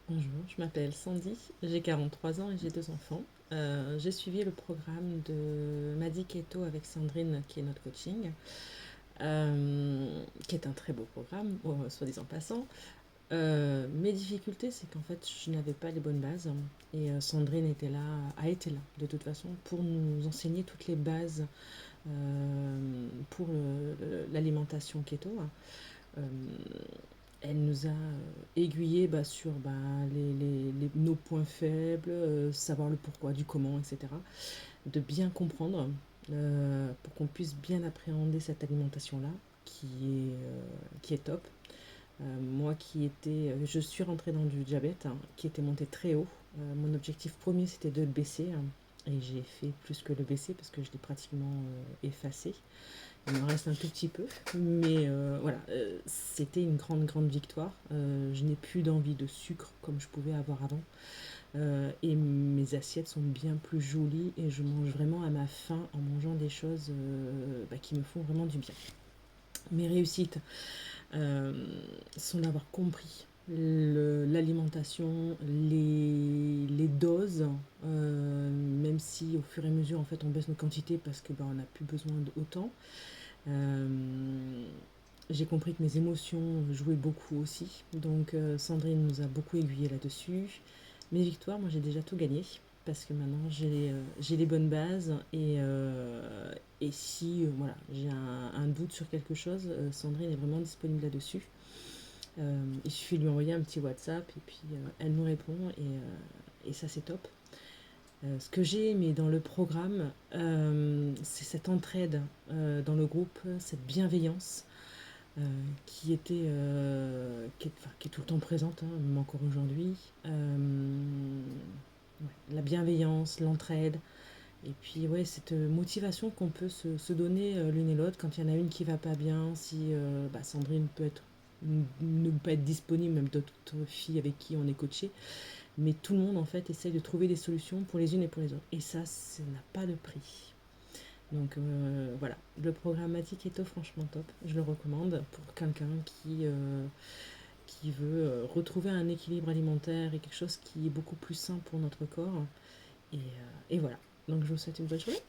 Bonjour, je m'appelle Sandy, j'ai 43 ans et j'ai deux enfants. J'ai suivi le programme de Madi Keto avec Sandrine, qui est notre coaching, qui est un très beau programme, soit disant passant. Mes difficultés, c'est qu'en fait, je n'avais pas les bonnes bases et Sandrine était là, a été là de toute façon pour nous enseigner toutes les bases pour l'alimentation keto. Euh, Elle nous a aiguillés sur nos points faibles, savoir le pourquoi, du comment, etc. De bien comprendre pour qu'on puisse bien appréhender cette alimentation-là qui est top. Je suis rentrée dans du diabète qui était monté très haut. Mon objectif premier c'était de le baisser et j'ai fait plus que le baisser parce que je l'ai pratiquement effacé. Il me reste un tout petit peu, mais voilà, c'était une grande, grande victoire. Je n'ai plus d'envie de sucre comme je pouvais avoir avant. Et mes assiettes sont bien plus jolies et je mange vraiment à ma faim en mangeant des choses qui me font vraiment du bien. Mes réussites euh, sont d'avoir compris l'alimentation, les doses, même si au fur et à mesure en fait on baisse nos quantités parce que on n'a plus besoin d'autant. Euh, j'ai compris que mes émotions jouaient beaucoup aussi. Donc Sandrine nous a beaucoup aiguillés là-dessus. Mes victoires, moi j'ai déjà tout gagné. Parce que maintenant j'ai les bonnes bases. Et si voilà, j'ai un doute sur quelque chose, Sandrine est vraiment disponible là-dessus. Il suffit de lui envoyer un petit WhatsApp et puis elle nous répond et ça c'est top. Ce que j'ai aimé dans le programme, c'est cette entraide dans le groupe, cette bienveillance euh, qui est tout le temps présente, hein, même encore aujourd'hui. Ouais, la bienveillance, l'entraide, et puis ouais, cette motivation qu'on peut se donner l'une et l'autre quand il y en a une qui va pas bien, si Sandrine peut être ne pas être disponible, même d'autres filles avec qui on est coaché, mais tout le monde en fait essaye de trouver des solutions pour les unes et pour les autres. Et ça n'a pas de prix. Donc voilà, le programmatique est franchement top. Je le recommande pour quelqu'un qui veut retrouver un équilibre alimentaire et quelque chose qui est beaucoup plus sain pour notre corps. Et voilà. Donc je vous souhaite une bonne journée.